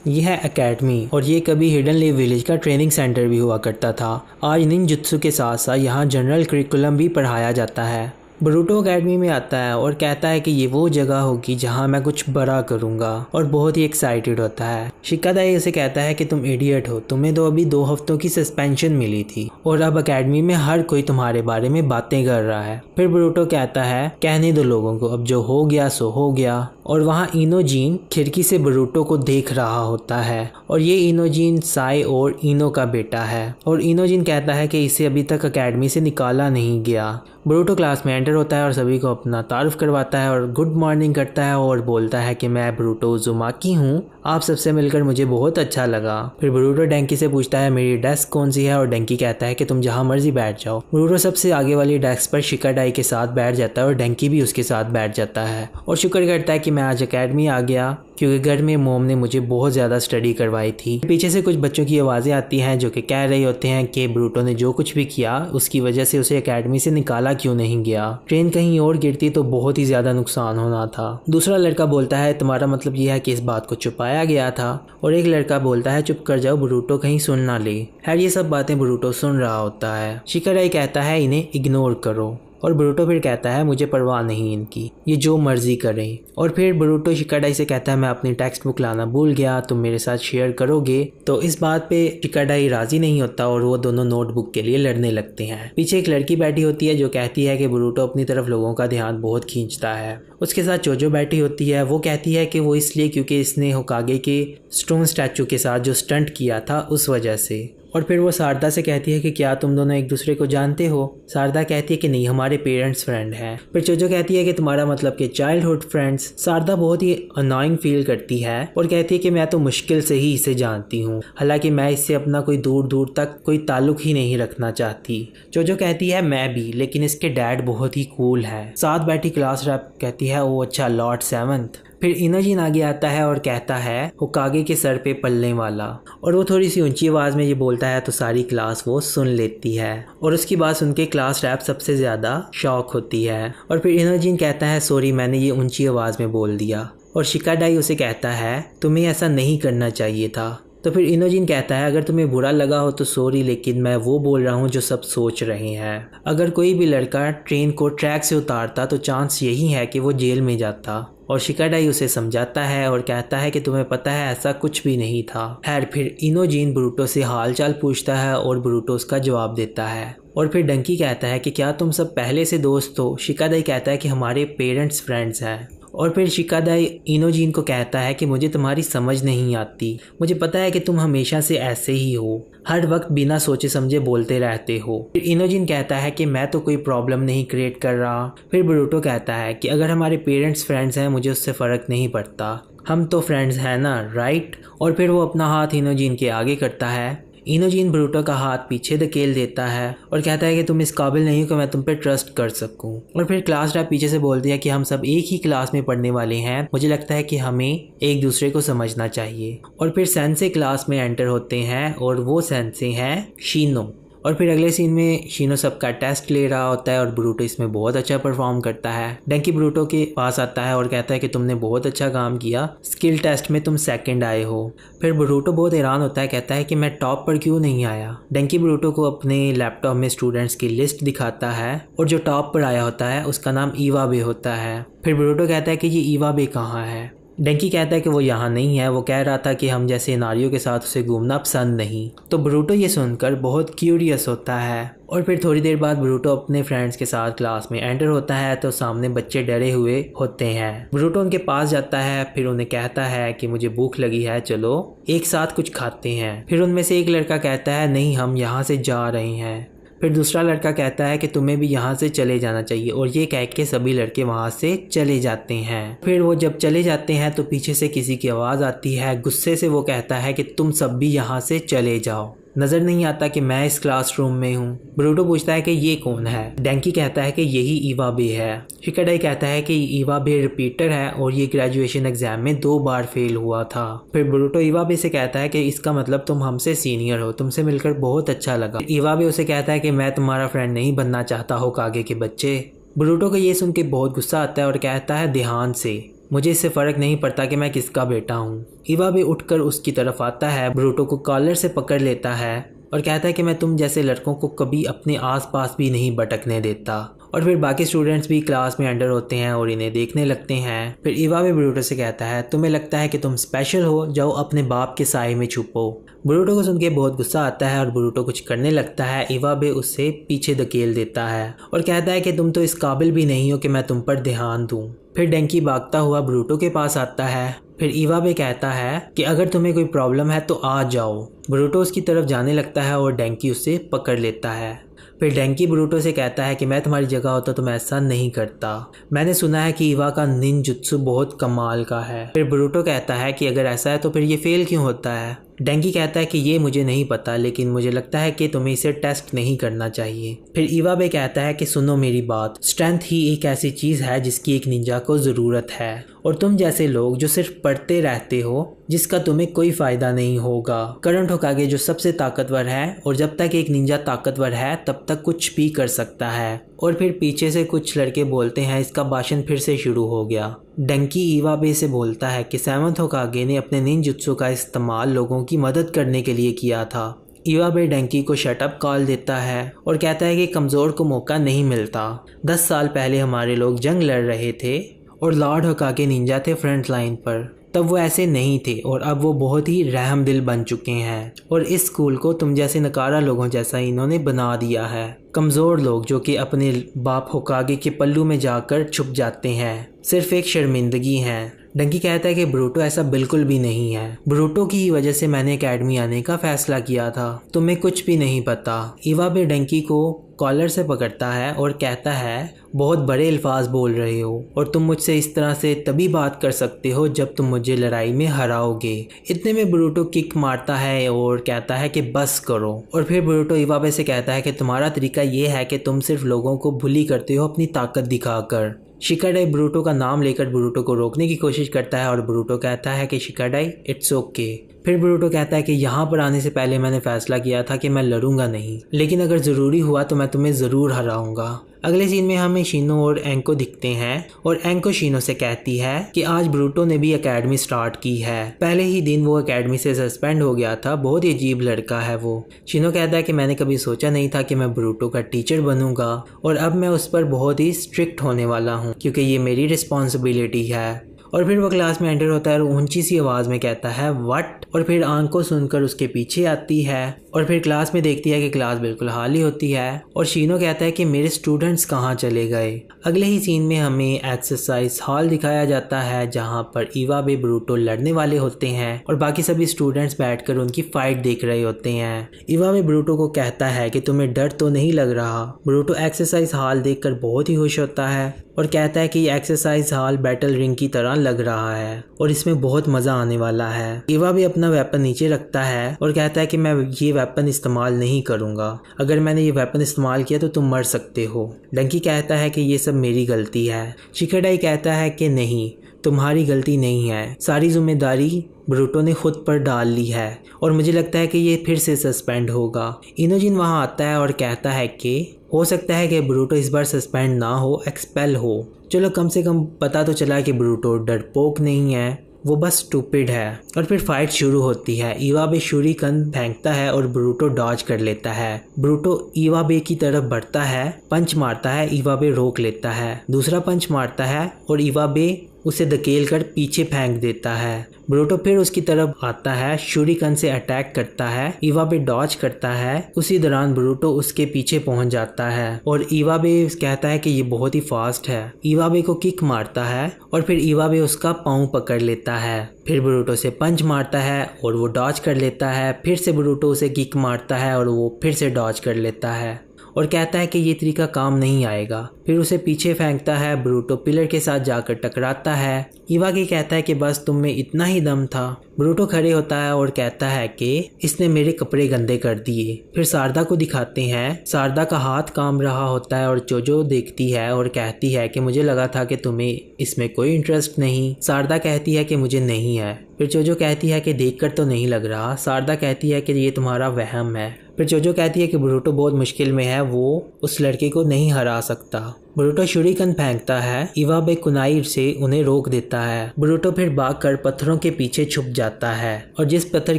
यह है एकेडमी और ये कभी हिडन लेव विलेज का ट्रेनिंग सेंटर भी हुआ करता था। आज निंजुत्सु के साथ साथ यहाँ जनरल करिकुलम भी पढ़ाया जाता है। बरूटो एकेडमी में आता है और कहता है कि ये वो जगह होगी जहाँ मैं कुछ बड़ा करूँगा और बहुत ही एक्साइटेड होता है। शिकादाई उसे कहता है कि तुम इडियट हो, तुम्हें तो अभी 2 हफ्तों की सस्पेंशन मिली थी और अब एकेडमी में हर कोई तुम्हारे बारे में बातें कर रहा है। फिर बरूटो कहता है कहने दो लोगों को, अब जो हो गया सो हो गया। और वहाँ इनोजीन खिड़की से बरूटो को देख रहा होता है और ये इनोजीन साई और इनो का बेटा है। और इनोजीन कहता है कि इसे अभी तक एकेडमी से निकाला नहीं गया। बरूटो क्लास में एंटर होता है और सभी को अपना तारुफ करवाता है और गुड मॉर्निंग करता है और बोलता है कि मैं बरूटो उज़ुमाकी हूँ, आप सबसे मिलकर मुझे बहुत अच्छा लगा। फिर बरूटो डेंकी से पूछता है मेरी डेस्क कौन सी है और डेंकी कहता है कि तुम जहाँ मर्जी बैठ जाओ। बरूटो सबसे आगे वाली डेस्क पर शिकाडाई के साथ बैठ जाता है और डेंकी भी उसके साथ बैठ जाता है और शुक्र करता है कि मैं आज एकेडमी आ गया क्योंकि घर में मोम ने मुझे बहुत ज़्यादा स्टडी करवाई थी। पीछे से कुछ बच्चों की आवाज़ें आती हैं जो कि कह रहे होते हैं कि बरूटो ने जो कुछ भी किया उसकी वजह से उसे एकेडमी से निकाला क्यों नहीं गया। ट्रेन कहीं और गिरती तो बहुत ही ज़्यादा नुकसान होना था। दूसरा लड़का बोलता है तुम्हारा मतलब यह है कि इस बात को छुपाया गया था। और एक लड़का बोलता है चुप कर जाओ, बरूटो कहीं सुन ना ले। खैर ये सब बातें बरूटो सुन रहा होता है। शिकाडाई कहता है इन्हें इग्नोर करो और बरूटो फिर कहता है मुझे परवाह नहीं इनकी, ये जो मर्जी करें। और फिर बरूटो शिकाडाई से कहता है मैं अपनी टेक्स्ट बुक लाना भूल गया, तुम मेरे साथ शेयर करोगे। तो इस बात पे शिकाडाई राजी नहीं होता और वो दोनों नोटबुक के लिए लड़ने लगते हैं। पीछे एक लड़की बैठी होती है जो कहती है कि बरूटो अपनी तरफ लोगों का ध्यान बहुत खींचता है। उसके साथ चोजो बैठी होती है, वो कहती है कि वो इसलिए क्योंकि इसने होकागे के स्टोन स्टैचू के साथ जो स्टंट किया था उस वजह से। और फिर वो शारदा से कहती है कि क्या तुम दोनों एक दूसरे को जानते हो। शारदा कहती है कि नहीं, हमारे पेरेंट्स फ्रेंड हैं। फिर चोजो कहती है कि तुम्हारा मतलब कि चाइल्डहुड फ्रेंड्स। शारदा बहुत ही अनोइंग फील करती है और कहती है कि मैं तो मुश्किल से ही इसे जानती हूँ, हालांकि मैं इससे अपना कोई दूर दूर तक कोई ताल्लुक ही नहीं रखना चाहती। चोजो कहती है मैं भी, लेकिन इसके डैड बहुत ही कूल है। साथ बैठी क्लास रैप कहती है ओ अच्छा लॉर्ड सेवंथ। फिर इनोजीन आगे आता है और कहता है होकागे के सर पे पलने वाला, और वो थोड़ी सी ऊंची आवाज़ में ये बोलता है तो सारी क्लास वो सुन लेती है और उसकी बात सुन के क्लास रैप सबसे ज़्यादा शॉक होती है। और फिर इनोजीन कहता है सॉरी मैंने ये ऊंची आवाज़ में बोल दिया। और शिकाडाई उसे कहता है तुम्हें ऐसा नहीं करना चाहिए था। तो फिर इनोजीन कहता है अगर तुम्हें बुरा लगा हो तो सॉरी, लेकिन मैं वो बोल रहा हूँ जो सब सोच रहे हैं। अगर कोई भी लड़का ट्रेन को ट्रैक से उतारता तो चांस यही है कि वो जेल में जाता। और शिकाडाई उसे समझाता है और कहता है कि तुम्हें पता है ऐसा कुछ भी नहीं था। खैर फिर इनोजीन बरूटो से हाल चाल पूछता है और बरूटो उसका जवाब देता है। और फिर डंकी कहता है कि क्या तुम सब पहले से दोस्त हो। शिकाडाई कहता है कि हमारे पेरेंट्स फ्रेंड्स हैं। और फिर शिकादाई इनोजीन को कहता है कि मुझे तुम्हारी समझ नहीं आती, मुझे पता है कि तुम हमेशा से ऐसे ही हो, हर वक्त बिना सोचे समझे बोलते रहते हो। फिर इनोजीन कहता है कि मैं तो कोई प्रॉब्लम नहीं क्रिएट कर रहा। फिर बरूटो कहता है कि अगर हमारे पेरेंट्स फ्रेंड्स हैं मुझे उससे फ़र्क नहीं पड़ता, हम तो फ्रेंड्स हैं ना, राइट। और फिर वो अपना हाथ इनोजीन के आगे करता है। इनोजीन बरूटो का हाथ पीछे धकेल देता है और कहता है कि तुम इस काबिल नहीं हो कि मैं तुम पे ट्रस्ट कर सकूं। और फिर क्लास रैप पीछे से बोलती है कि हम सब एक ही क्लास में पढ़ने वाले हैं, मुझे लगता है कि हमें एक दूसरे को समझना चाहिए। और फिर सेंसे क्लास में एंटर होते हैं और वो सेंसे हैं शीनो। और फिर अगले सीन में शीनो सबका टेस्ट ले रहा होता है और बरूटो इसमें बहुत अच्छा परफॉर्म करता है। डंकी बरूटो के पास आता है और कहता है कि तुमने बहुत अच्छा काम किया, स्किल टेस्ट में तुम सेकंड आए हो। फिर बरूटो बहुत हैरान होता है, कहता है कि मैं टॉप पर क्यों नहीं आया। डंकी बरूटो को अपने लैपटॉप में स्टूडेंट्स की लिस्ट दिखाता है और जो टॉप पर आया होता है उसका नाम इवाबे होता है। फिर बरूटो कहता है कि ये इवाबे कहाँ है। डंकी कहता है कि वो यहाँ नहीं है, वो कह रहा था कि हम जैसे नारियों के साथ उसे घूमना पसंद नहीं। तो बरूटो ये सुनकर बहुत क्यूरियस होता है। और फिर थोड़ी देर बाद बरूटो अपने फ्रेंड्स के साथ क्लास में एंटर होता है तो सामने बच्चे डरे हुए होते हैं। बरूटो उनके पास जाता है, फिर उन्हें कहता है कि मुझे भूख लगी है, चलो एक साथ कुछ खाते हैं। फिर उनमें से एक लड़का कहता है नहीं, हम यहाँ से जा रहे हैं। फिर दूसरा लड़का कहता है कि तुम्हें भी यहाँ से चले जाना चाहिए, और ये कह के सभी लड़के वहाँ से चले जाते हैं। फिर वो जब चले जाते हैं तो पीछे से किसी की आवाज़ आती है, गुस्से से वो कहता है कि तुम सब भी यहाँ से चले जाओ, नज़र नहीं आता कि मैं इस क्लासरूम में हूँ। बरूटो पूछता है कि ये कौन है। डंकी कहता है कि यही इवाबे है। शिकाडाई कहता है कि इवाबे रिपीटर है और ये ग्रेजुएशन एग्जाम में 2 बार फेल हुआ था। फिर बरूटो इवाबे से कहता है कि इसका मतलब तुम हमसे सीनियर हो, तुमसे मिलकर बहुत अच्छा लगा। इवाबे उसे कहता है कि मैं तुम्हारा फ्रेंड नहीं बनना चाहता होकागे के बच्चे। बरूटो को ये सुन के बहुत गुस्सा आता है और कहता है ध्यान से, मुझे इससे फ़र्क नहीं पड़ता कि मैं किसका बेटा हूँ। इवाबे उठकर उसकी तरफ आता है, ब्रूटो को कॉलर से पकड़ लेता है और कहता है कि मैं तुम जैसे लड़कों को कभी अपने आसपास भी नहीं भटकने देता। और फिर बाकी स्टूडेंट्स भी क्लास में एंटर होते हैं और इन्हें देखने लगते हैं। फिर इवाबे ब्रूटो से कहता है, तुम्हें लगता है कि तुम स्पेशल हो, जाओ अपने बाप के साए में छुपो। ब्रूटो को सुन के बहुत गुस्सा आता है और ब्रूटो कुछ करने लगता है। इवाबे उससे पीछे धकेल देता है और कहता है कि तुम तो इस काबिल भी नहीं हो कि मैं तुम पर ध्यान दूं। फिर डेंकी भागता हुआ ब्रूटो के पास आता है। फिर इवाबे कहता है कि अगर तुम्हें कोई प्रॉब्लम है तो आ जाओ। ब्रूटो उसकी तरफ जाने लगता है और डेंकी उससे पकड़ लेता है। फिर डेंकी ब्रूटो से कहता है कि मैं तुम्हारी जगह होता तो मैं ऐसा नहीं करता। मैंने सुना है कि इवा का निंजुत्सु बहुत कमाल का है। फिर ब्रूटो कहता है कि अगर ऐसा है तो फिर ये फेल क्यों होता है। डेंकी कहता है कि ये मुझे नहीं पता, लेकिन मुझे लगता है कि तुम्हें इसे टेस्ट नहीं करना चाहिए। फिर इवाबे कहता है कि सुनो मेरी बात, स्ट्रेंथ ही एक ऐसी चीज़ है जिसकी एक निंजा को ज़रूरत है, और तुम जैसे लोग जो सिर्फ पढ़ते रहते हो जिसका तुम्हें कोई फ़ायदा नहीं होगा। करंट होकागे जो सबसे ताकतवर है, और जब तक एक निंजा ताकतवर है तब तक कुछ भी कर सकता है। और फिर पीछे से कुछ लड़के बोलते हैं, इसका भाषण फिर से शुरू हो गया। डेंकी इवाबे से बोलता है कि सेवंथ होकागे ने अपने निंजुत्सु का इस्तेमाल लोगों की मदद करने के लिए किया था। इवाबे डेंकी को शटअप कॉल देता है और कहता है कि कमज़ोर को मौका नहीं मिलता। 10 साल पहले हमारे लोग जंग लड़ रहे थे और लॉर्ड होकागे निंजा थे फ्रंट लाइन पर, तब वो ऐसे नहीं थे और अब वो बहुत ही रहमदिल बन चुके हैं, और इस स्कूल को तुम जैसे नकारा लोगों जैसा इन्होंने बना दिया है। कमज़ोर लोग जो कि अपने बाप होकागे के पल्लू में जाकर छुप जाते हैं, सिर्फ एक शर्मिंदगी है। डेंकी कहता है कि ब्रूटो ऐसा बिल्कुल भी नहीं है, ब्रूटो की ही वजह से मैंने एकेडमी आने का फैसला किया था, तुम्हें कुछ भी नहीं पता। इवाबे डेंकी को कॉलर से पकड़ता है और कहता है, बहुत बड़े अल्फाज बोल रहे हो और तुम मुझसे इस तरह से तभी बात कर सकते हो जब तुम मुझे लड़ाई में हराओगे। इतने में ब्रूटो किक मारता है और कहता है कि बस करो। और फिर ब्रूटो इवाबे से कहता है कि तुम्हारा तरीका ये है कि तुम सिर्फ लोगों को बुली करते हो अपनी ताकत दिखाकर। शिकाडाई ब्रूटो का नाम लेकर ब्रूटो को रोकने की कोशिश करता है और ब्रूटो कहता है कि शिकाडाई इट्स ओके। फिर ब्रूटो कहता है कि यहाँ पर आने से पहले मैंने फैसला किया था कि मैं लड़ूंगा नहीं, लेकिन अगर ज़रूरी हुआ तो मैं तुम्हें ज़रूर हराऊंगा। अगले सीन में हमें शीनो और एंको दिखते हैं और एंको शीनो से कहती है कि आज ब्रूटो ने भी एकेडमी स्टार्ट की है। पहले ही दिन वो एकेडमी से सस्पेंड हो गया था, बहुत ही अजीब लड़का है वो। शीनो कहता है कि मैंने कभी सोचा नहीं था कि मैं ब्रूटो का टीचर बनूंगा और अब मैं उस पर बहुत ही स्ट्रिक्ट होने वाला हूँ क्योंकि ये मेरी रिस्पॉन्सिबिलिटी है। और फिर वो क्लास में एंटर होता है और ऊंची सी आवाज़ में कहता है व्हाट, और फिर आंख को सुनकर उसके पीछे आती है और फिर क्लास में देखती है कि क्लास बिल्कुल खाली होती है और शीनो कहता है कि मेरे स्टूडेंट्स कहाँ चले गए। अगले ही सीन में हमें एक्सरसाइज हॉल दिखाया जाता है जहाँ पर इवाबे ब्रूटो लड़ने वाले होते हैं और बाकी सभी स्टूडेंट्स बैठकर उनकी फाइट देख रहे होते हैं। इवाबे ब्रूटो को कहता है कि तुम्हें डर तो नहीं लग रहा। ब्रूटो एक्सरसाइज हॉल देखकर बहुत ही खुश होता है और कहता है कि ये एक्सरसाइज हॉल बैटल रिंग की तरह लग रहा है और इसमें बहुत मजा आने वाला है। इवाबे अपना वेपन नीचे रखता है और कहता है कि मैं ये वेपन इस्तेमाल नहीं करूंगा, अगर मैंने ये वेपन इस्तेमाल किया तो तुम मर सकते हो। डंकी कहता है कि ये सब मेरी गलती है। शिकाडाई कहता है कि नहीं, तुम्हारी गलती नहीं है, सारी जिम्मेदारी ब्रूटो ने खुद पर डाल ली है और मुझे लगता है कि ये फिर से सस्पेंड होगा। इनोजिन वहाँ आता है और कहता है कि हो सकता है कि ब्रूटो इस बार सस्पेंड ना हो, एक्सपेल हो। चलो कम से कम पता तो चला कि ब्रूटो डरपोक नहीं है, वो बस स्टूपिड है। और फिर फाइट शुरू होती है। इवाबे शूरिकन फेंकता है और ब्रूटो डॉज कर लेता है। ब्रूटो इवाबे की तरफ बढ़ता है, पंच मारता है, इवाबे रोक लेता है, दूसरा पंच मारता है और इवाबे उसे धकेल कर पीछे फेंक देता है। ब्रूटो फिर उसकी तरफ आता है, शूरिकन से अटैक करता है, इवाबे डॉज करता है। उसी दौरान ब्रूटो उसके पीछे पहुंच जाता है और इवाबे कहता है कि ये बहुत ही फास्ट है। इवाबे को किक मारता है और फिर इवाबे उसका पाँव पकड़ लेता है। फिर ब्रूटो से पंच मारता है और वो डॉज कर लेता है। फिर से ब्रूटो उसे किक मारता है और वो फिर से डॉज कर लेता है और कहता है कि ये तरीका काम नहीं आएगा। फिर उसे पीछे फेंकता है। ब्रूटो पिलर के साथ जाकर टकराता है। इवागी कहता है कि बस तुम में इतना ही दम था। ब्रूटो खड़े होता है और कहता है कि इसने मेरे कपड़े गंदे कर दिए। फिर शारदा को दिखाते हैं, शारदा का हाथ काम रहा होता है और जोजो देखती है और कहती है कि मुझे लगा था कि तुम्हें इसमें कोई इंटरेस्ट नहीं। शारदा कहती है कि मुझे नहीं है। फिर जोजो कहती है कि देखकर तो नहीं लग रहा। शारदा कहती है कि ये तुम्हारा वहम है। फिर जोजो कहती है कि ब्रूटो बहुत मुश्किल में है, वो उस लड़के को नहीं हरा सकता। बोरुटो शूरिकन फेंकता है, इवाबे कुनाई से उन्हें रोक देता है। बोरुटो फिर भागकर पत्थरों के पीछे छुप जाता है और जिस पत्थर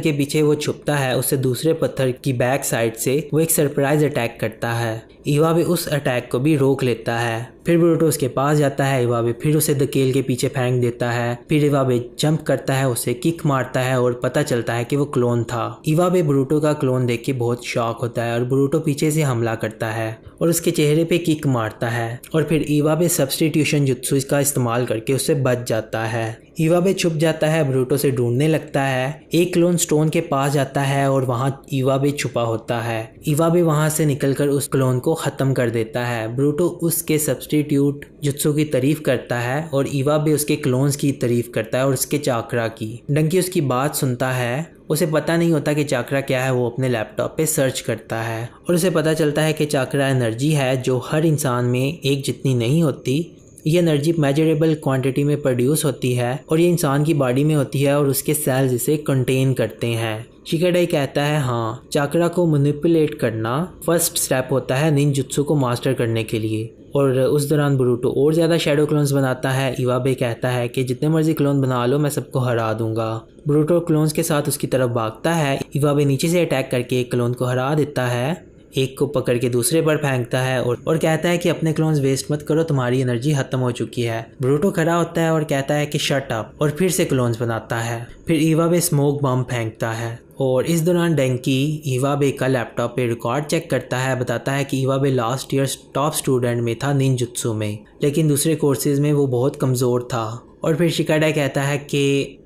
के पीछे वो छुपता है उससे दूसरे पत्थर की बैक साइड से वो एक सरप्राइज अटैक करता है। इवाबे उस अटैक को भी रोक लेता है। फिर बोरुटो उसके पास जाता है, इवाबे फिर उसे धकेल के पीछे फेंक देता है। फिर इवाबे जंप करता है, उसे किक मारता है और पता चलता है कि वो क्लोन था। इवाबे बोरुटो का क्लोन देख के बहुत शॉक होता है और बोरुटो पीछे से हमला करता है और उसके चेहरे पे किक मारता है और फिर इवाबे सब्स्टिट्यूशन जुत्सु का इस्तेमाल करके उससे बच जाता है। इवाबे छुप जाता है, बोरुटो से ढूंढने लगता है। एक क्लोन स्टोन के पास जाता है और वहां इवाबे छुपा होता है। इवाबे वहां से निकलकर उस क्लोन को खत्म कर देता है। बोरुटो उसके सब्स्टिट्यूट जुत्सु की तारीफ करता है और इवाबे उसके क्लोन्स की तारीफ करता है और उसके चाकरा की। डंकी उसकी बात सुनता है, उसे पता नहीं होता कि चाकरा क्या है। वो अपने लैपटॉप पे सर्च करता है और उसे पता चलता है कि चाकरा एनर्जी है जो हर इंसान में एक जितनी नहीं होती। ये एनर्जी मेजरेबल क्वांटिटी में प्रोड्यूस होती है और ये इंसान की बॉडी में होती है और उसके सेल्स इसे कंटेन करते हैं। शिकाडाई कहता है हाँ, चाकरा को मैनिपुलेट करना फर्स्ट स्टेप होता है निंजुत्सु को मास्टर करने के लिए। और उस दौरान बोरुटो और ज़्यादा शैडो क्लोन्स बनाता है। इवाबे कहता है कि जितने मर्जी क्लोन बना लो, मैं सबको हरा दूंगा। बोरुटो क्लोन्स के साथ उसकी तरफ भागता है। इवाबे नीचे से अटैक करके एक क्लोन को हरा देता है, एक को पकड़ के दूसरे पर फेंकता है और कहता है कि अपने क्लोन्स वेस्ट मत करो, तुम्हारी एनर्जी खत्म हो चुकी है। बोरुटो खड़ा होता है और कहता है कि शट अप और फिर से क्लोन्स बनाता है। फिर इवाबे स्मोक बम फेंकता है और इस दौरान डंकी इवाबे का लैपटॉप पे रिकॉर्ड चेक करता है। बताता है कि Iwabe last year top student में था निंजुत्सु में, लेकिन दूसरे कोर्सेज में वो बहुत कमज़ोर था। और फिर शिकाडाई कहता है कि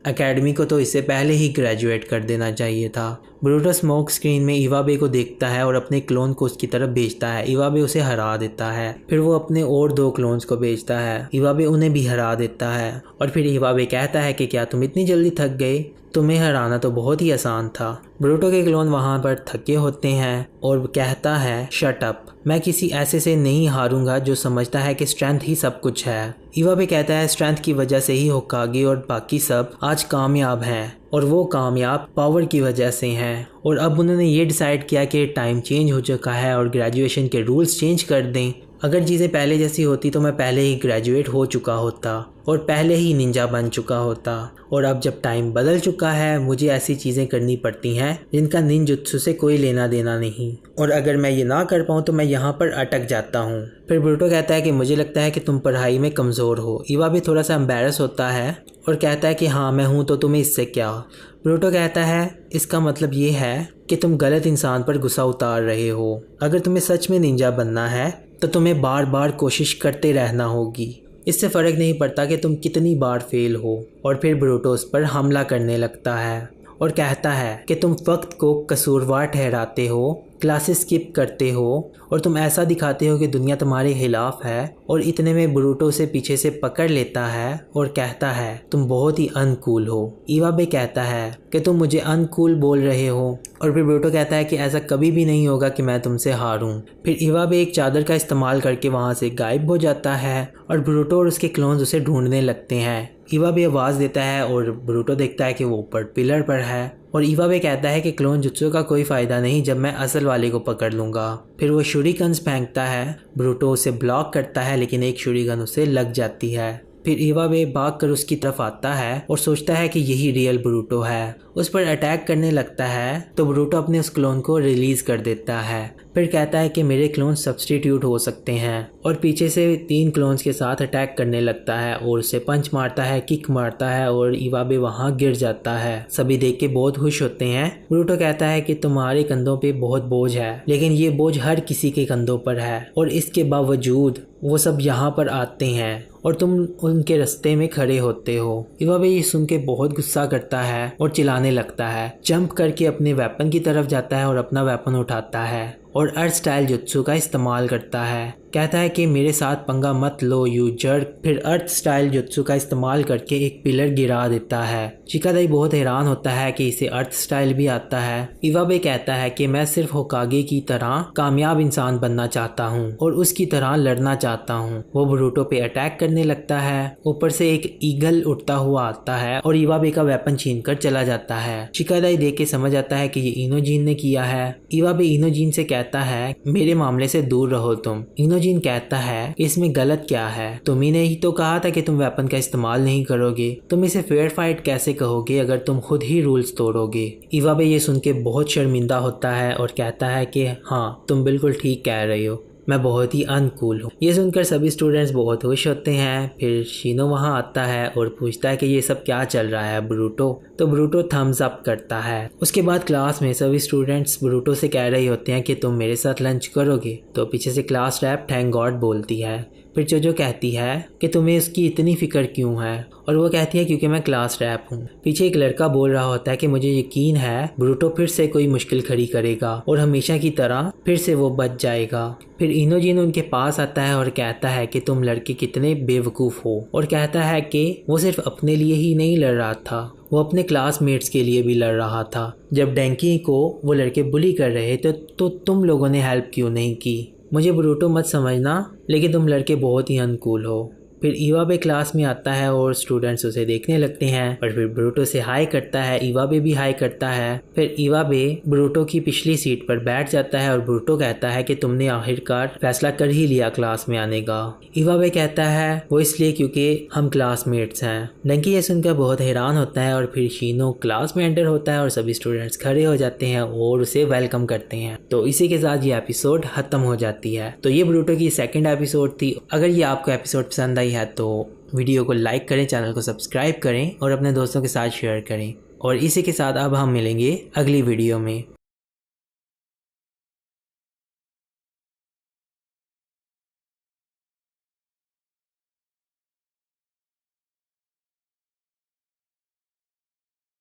एकेडमी को तो इससे पहले ही ग्रेजुएट कर देना चाहिए था। बोरुटो स्मोक स्क्रीन में इवाबे को देखता है और अपने क्लोन को उसकी तरफ भेजता है। इवाबे उसे हरा देता है। फिर वो अपने और 2 क्लोन्स को भेजता है, इवाबे उन्हें भी हरा देता है। और फिर इवाबे कहता है कि क्या तुम इतनी जल्दी थक गए, तुम्हें हराना तो बहुत ही आसान था। बोरुटो के क्लोन वहाँ पर थके होते हैं और कहता है शट अप, मैं किसी ऐसे से नहीं हारूंगा जो समझता है कि स्ट्रेंथ ही सब कुछ है। इवाबे कहता है स्ट्रेंथ की वजह से ही होकागे और बाकी सब आज कामयाब हैं और वो कामयाब पावर की वजह से हैं। और अब उन्होंने ये डिसाइड किया कि टाइम चेंज हो चुका है और ग्रेजुएशन के रूल्स चेंज कर दें। अगर चीज़ें पहले जैसी होती तो मैं पहले ही ग्रेजुएट हो चुका होता और पहले ही निंजा बन चुका होता। और अब जब टाइम बदल चुका है, मुझे ऐसी चीज़ें करनी पड़ती हैं जिनका निंजुत्सु से कोई लेना देना नहीं, और अगर मैं ये ना कर पाऊँ तो मैं यहाँ पर अटक जाता हूँ। फिर बोरुटो कहता है कि मुझे लगता है कि तुम पढ़ाई में कमज़ोर हो। इवाबे थोड़ा सा एम्बैरस होता है और कहता है कि हाँ मैं हूँ, तो तुम्हें इससे क्या। बोरुटो कहता है इसका मतलब ये है कि तुम गलत इंसान पर गुस्सा उतार रहे हो। अगर तुम्हें सच में निंजा बनना है तो तुम्हें बार बार कोशिश करते रहना होगी, इससे फ़र्क नहीं पड़ता कि तुम कितनी बार फेल हो। और फिर बोरुटो उस पर हमला करने लगता है और कहता है कि तुम वक्त को कसूरवार ठहराते हो, क्लासेस स्किप करते हो और तुम ऐसा दिखाते हो कि दुनिया तुम्हारे खिलाफ है। और इतने में बोरुटो से पीछे से पकड़ लेता है और कहता है तुम बहुत ही अनकूल हो। इवाबे कहता है कि तुम मुझे अनकूल बोल रहे हो और फिर बोरुटो कहता है कि ऐसा कभी भी नहीं होगा कि मैं तुमसे हारूं। फिर इवाबे एक चादर का इस्तेमाल करके वहां से गायब हो जाता है और बोरुटो और उसके क्लोन्स उसे ढूंढने लगते हैं। इवाबे आवाज़ देता है और बोरुटो देखता है कि वो ऊपर पिलर पर है और इवाबे कहता है कि क्लोन जुत्सु का कोई फ़ायदा नहीं जब मैं असल वाले को पकड़ लूँगा। फिर वो शूरिकन्स फेंकता है, बोरुटो उसे ब्लॉक करता है लेकिन एक शूरिकन उसे लग जाती है। फिर इवाबे भागकर उसकी तरफ आता है और सोचता है कि यही रियल बोरुटो है। उस पर अटैक करने लगता है तो बोरुटो अपने उस क्लोन को रिलीज़ कर देता है। फिर कहता है कि मेरे क्लोन सब्स्टिट्यूट हो सकते हैं और पीछे से 3 क्लोन्स के साथ अटैक करने लगता है और उसे पंच मारता है, किक मारता है और इवाबे वहां गिर जाता है। सभी देख के बहुत खुश होते हैं। बोरुटो कहता है कि तुम्हारे कंधों पे बहुत बोझ है, लेकिन ये बोझ हर किसी के कंधों पर है और इसके बावजूद वो सब यहाँ पर आते हैं और तुम उनके रास्ते में खड़े होते हो। इवाबे ये सुन के बहुत गुस्सा करता है और चिल्लाने लगता है, जंप करके अपने वेपन की तरफ जाता है और अपना वेपन उठाता है और अर्थ स्टाइल जुत्सु का इस्तेमाल करता है। कहता है कि मेरे साथ पंगा मत लो यू जर्क। फिर अर्थ स्टाइल जुत्सु का इस्तेमाल करके एक पिलर गिरा देता है। शिकादाई बहुत हैरान होता है कि इसे अर्थ स्टाइल भी आता है। इवाबे कहता है कि मैं सिर्फ होकागे की तरह कामयाब इंसान बनना चाहता हूँ और उसकी तरह लड़ना चाहता हूँ। वो बोरुटो पे अटैक करने लगता है। ऊपर से एक ईगल उड़ता हुआ आता है और इवाबे का वेपन छीनकर चला जाता है। शिकादाई देख के समझ आता है कि ये इनोजीन ने किया है। इवाबे इनोजीन से कहता है मेरे मामले से दूर रहो तुम। इनोजिन कहता है इसमें गलत क्या है, तुम्ही ने ही तो कहा था कि तुम वेपन का इस्तेमाल नहीं करोगे, तुम इसे फेयर फाइट कैसे कहोगे अगर तुम खुद ही रूल्स तोड़ोगे। इवाबे ये सुन के बहुत शर्मिंदा होता है और कहता है कि हाँ तुम बिल्कुल ठीक कह रही हो, मैं बहुत ही अनकूल हूँ। ये सुनकर सभी स्टूडेंट्स बहुत खुश होते हैं। फिर शीनो वहाँ आता है और पूछता है कि ये सब क्या चल रहा है ब्रूटो। तो ब्रूटो थम्स अप करता है। उसके बाद क्लास में सभी स्टूडेंट्स ब्रूटो से कह रहे होते हैं कि तुम मेरे साथ लंच करोगे। तो पीछे से क्लास रैप थैंक गॉड बोलती है। फिर जोजो कहती है कि तुम्हें उसकी इतनी फिक्र क्यों है, और वो कहती है क्योंकि मैं क्लास रैप हूँ। पीछे एक लड़का बोल रहा होता है कि मुझे यकीन है ब्रूटो फिर से कोई मुश्किल खड़ी करेगा और हमेशा की तरह फिर से वो बच जाएगा। फिर इनोजिन उनके पास आता है और कहता है कि तुम लड़के कितने बेवकूफ़ हो, और कहता है कि वो सिर्फ अपने लिए ही नहीं लड़ रहा था, वो अपने क्लासमेट्स के लिए भी लड़ रहा था। जब डैंकी को वो लड़के बुली कर रहे थे तो तुम लोगों ने हेल्प क्यों नहीं की। मुझे ब्रूटो मत समझना, लेकिन तुम लड़के बहुत ही अनकूल हो। फिर इवाबे क्लास में आता है और स्टूडेंट्स उसे देखने लगते हैं, और फिर ब्रूटो से हाई करता है, इवाबे भी हाई करता है। फिर इवाबे ब्रूटो की पिछली सीट पर बैठ जाता है और ब्रूटो कहता है कि तुमने आखिरकार फैसला कर ही लिया क्लास में आने का। इवाबे कहता है वो इसलिए क्योंकि हम क्लासमेट्स हैं। डंकी ये सुनकर बहुत हैरान होता है, और फिर शीनो क्लास में एंटर होता है और सभी स्टूडेंट्स खड़े हो जाते हैं और उसे वेलकम करते हैं। तो इसी के साथ ये एपिसोड खत्म हो जाती है। तो ये ब्रूटो की सेकंड एपिसोड थी। अगर ये आपको एपिसोड पसंद आई है तो वीडियो को लाइक करें, चैनल को सब्सक्राइब करें और अपने दोस्तों के साथ शेयर करें। और इसी के साथ अब हम मिलेंगे अगली वीडियो में।